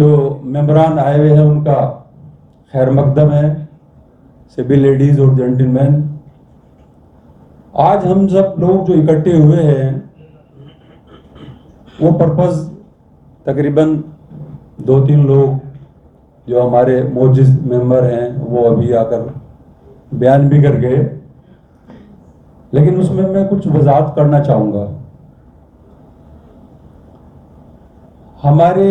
जो मेंबरान आए हुए हैं उनका खैर मकदम है, सभी लेडीज और जेंटलमैन। आज हम सब लोग जो इकट्ठे हुए हैं वो पर्पस तकरीबन 2-3 लोग जो हमारे मौजूद मेंबर हैं वो अभी आकर बयान भी कर गए, लेकिन उसमें मैं कुछ वजाहत करना चाहूँगा। हमारे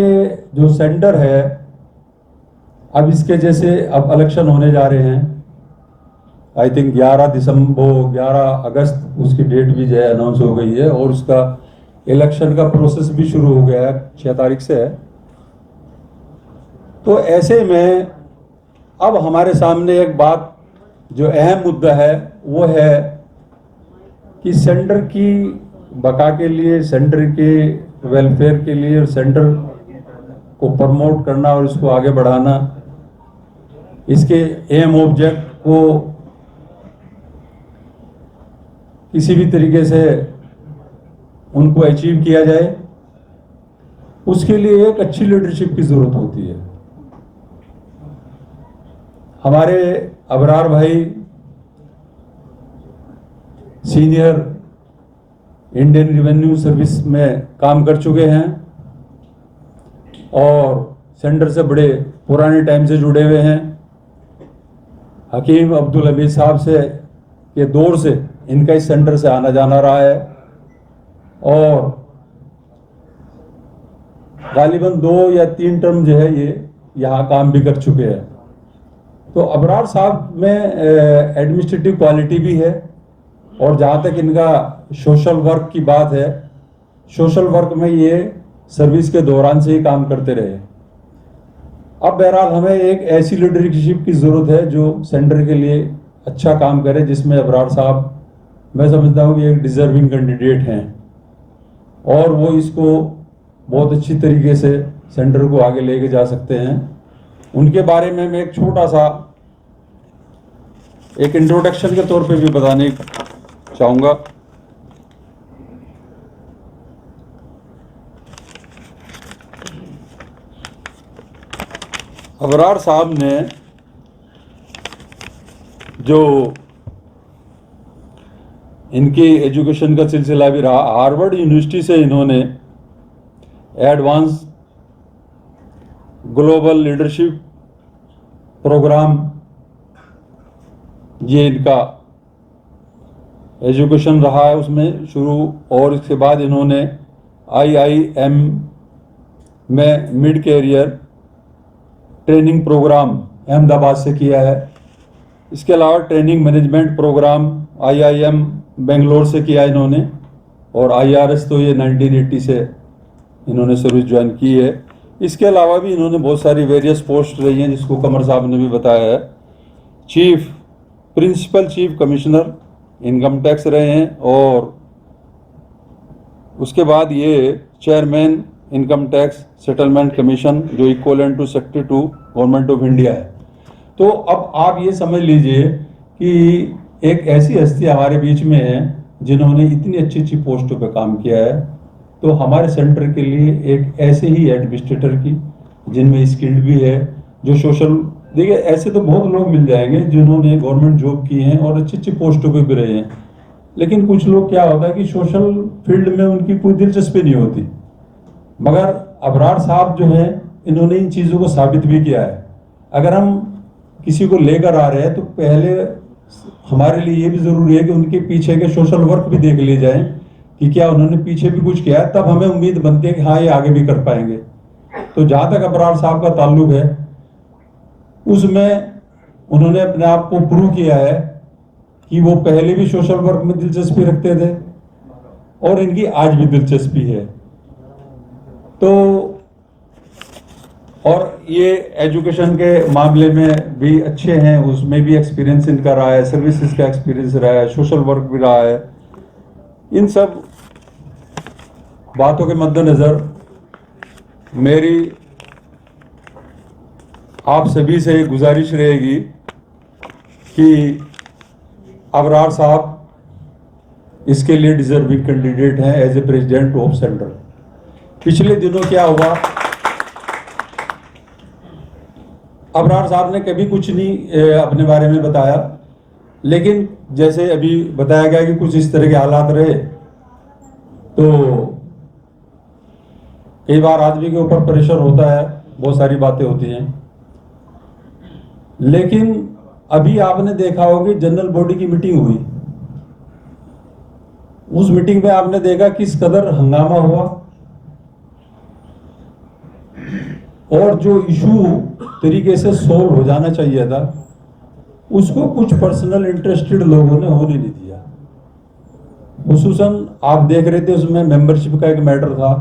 जो सेंटर है, अब इसके जैसे अब इलेक्शन होने जा रहे हैं, आई थिंक 11 अगस्त उसकी डेट भी जो है अनाउंस हो गई है और उसका इलेक्शन का प्रोसेस भी शुरू हो गया है, 6 तारीख से है। तो ऐसे में अब हमारे सामने एक बात जो अहम मुद्दा है वो है कि सेंटर की बका के लिए, सेंटर के वेलफेयर के लिए और सेंटर को प्रमोट करना और इसको आगे बढ़ाना, इसके एम ऑब्जेक्ट को किसी भी तरीके से उनको अचीव किया जाए, उसके लिए एक अच्छी लीडरशिप की जरूरत होती है। हमारे अबरार भाई सीनियर इंडियन रेवेन्यू सर्विस में काम कर चुके हैं और सेंटर से बड़े पुराने टाइम से जुड़े हुए हैं। हकीम अब्दुल हमीद साहब से के दौर से इनका इस सेंटर से आना जाना रहा है और गालिबन 2 या 3 टर्म जो है ये यहाँ काम भी कर चुके हैं। तो अबरार साहब में एडमिनिस्ट्रेटिव क्वालिटी भी है और जहाँ तक इनका सोशल वर्क की बात है, सोशल वर्क में ये सर्विस के दौरान से ही काम करते रहे। अब बहरहाल हमें एक ऐसी लीडरशिप की ज़रूरत है जो सेंटर के लिए अच्छा काम करे, जिसमें अबरार साहब मैं समझता हूँ कि एक डिजर्विंग कैंडिडेट हैं और वो इसको बहुत अच्छी तरीके से सेंटर को आगे लेके जा सकते हैं। उनके बारे में मैं एक छोटा सा एक इंट्रोडक्शन के तौर पे भी बताने चाहूँगा। अबरार साहब ने जो इनकी एजुकेशन का सिलसिला भी रहा, हार्वर्ड यूनिवर्सिटी से इन्होंने एडवांस ग्लोबल लीडरशिप प्रोग्राम ये इनका एजुकेशन रहा है उसमें शुरू, और इसके बाद इन्होंने IIM में mid career training programme Ahmedabad से किया है। इसके अलावा training management programme IIM Bangalore से किया इन्होंने, और IRS तो ये 1980 से इन्होंने सर्विस ज्वाइन की है। इसके अलावा भी इन्होंने बहुत सारी वेरियस पोस्ट रही हैं जिसको कमर साहब ने भी बताया है। Principal chief commissioner income tax रहे हैं और उसके बाद ये chairman income tax settlement commission जो equivalent to secretary to government of India है। तो अब आप ये समझ लीजिए कि एक ऐसी हस्ती हमारे बीच में है जिन्होंने इतनी अच्छी अच्छी पोस्टों पे काम किया है। तो हमारे सेंटर के लिए एक ऐसे ही एडमिनिस्ट्रेटर की जिनमें स्किल्ड भी है, जो सोशल, देखिए ऐसे तो बहुत लोग मिल जाएंगे जिन्होंने गवर्नमेंट जॉब की हैं और अच्छी अच्छी पोस्टों पे भी रहे हैं, लेकिन कुछ लोग क्या होता है कि सोशल फील्ड में उनकी कोई दिलचस्पी नहीं होती। मगर अबरार साहब जो है इन्होंने इन चीज़ों को साबित भी किया है। अगर हम किसी को लेकर आ रहे हैं तो पहले हमारे लिए ये भी ज़रूरी है कि उनके पीछे के सोशल वर्क भी देख लिए जाएं कि क्या उन्होंने पीछे भी कुछ किया है, तब हमें उम्मीद बनती है कि हाँ ये आगे भी कर पाएंगे। तो जहाँ तक अबरार साहब का ताल्लुक है उसमें उन्होंने अपने आप को प्रूव किया है कि वो पहले भी सोशल वर्क में दिलचस्पी रखते थे और इनकी आज भी दिलचस्पी है। तो और ये एजुकेशन के मामले में भी अच्छे हैं, उसमें भी एक्सपीरियंस इनका रहा है, सर्विसेज का एक्सपीरियंस रहा है, सोशल वर्क भी रहा है। इन सब बातों के मद्देनज़र मेरी आप सभी से गुजारिश रहेगी कि अबरार साहब इसके लिए डिजर्विंग कैंडिडेट हैं as a president of centre. पिछले दिनों क्या हुआ अबरार साहब ने कभी कुछ नहीं अपने बारे में बताया, लेकिन जैसे अभी बताया गया कि कुछ इस तरह के हालात रहे, तो कई बार आदमी के ऊपर प्रेशर होता है, बहुत सारी बातें होती हैं। लेकिन अभी आपने देखा होगा जनरल बॉडी की मीटिंग हुई, उस मीटिंग में आपने देखा किस कदर हंगामा हुआ, और जो इशू तरीके से सोल्व हो जाना चाहिए था उसको कुछ पर्सनल इंटरेस्टेड लोगों ने होने नहीं दिया। खुसूसन आप देख रहे थे उसमें मेंबरशिप का एक मैटर था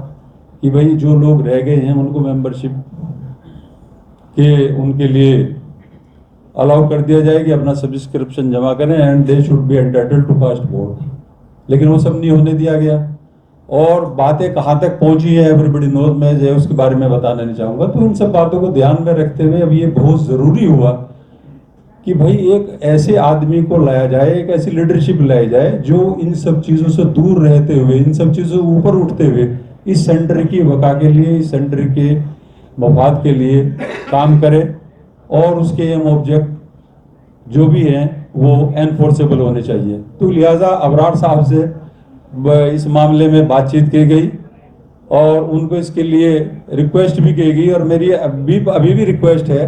कि भाई जो लोग रह गए हैं उनको मेंबरशिप के उनके लिए अलाउ कर दिया जाए कि अपना सब्सक्रिप्शन जमा करें and they should be entitled to cast vote, लेकिन वो सब नहीं होने दिया गया। और बातें कहाँ तक पहुंची है एवरीबडी नोज, मैं जो है उसके बारे में बताना नहीं चाहूंगा। तो इन सब बातों को ध्यान में रखते हुए अब ये बहुत जरूरी हुआ कि भाई एक ऐसे आदमी को लाया जाए, एक ऐसी लीडरशिप लाई जाए जो इन सब चीजों से दूर रहते हुए, इन सब चीजों से ऊपर उठते हुए इस सेंटर की वका के लिए, इस सेंटर के मफाद के लिए काम करे और उसके एम ऑब्जेक्ट जो भी हैं वो एनफोर्सेबल होने चाहिए। तो लिहाजा अबरार साहब से इस मामले में बातचीत की गई और उनको इसके लिए रिक्वेस्ट भी की गई, और मेरी अभी भी रिक्वेस्ट है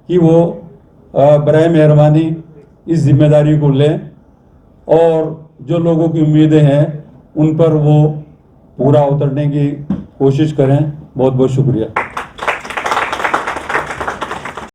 कि वो बराए मेहरबानी इस जिम्मेदारी को लें और जो लोगों की उम्मीदें हैं उन पर वो पूरा उतरने की कोशिश करें। बहुत बहुत शुक्रिया।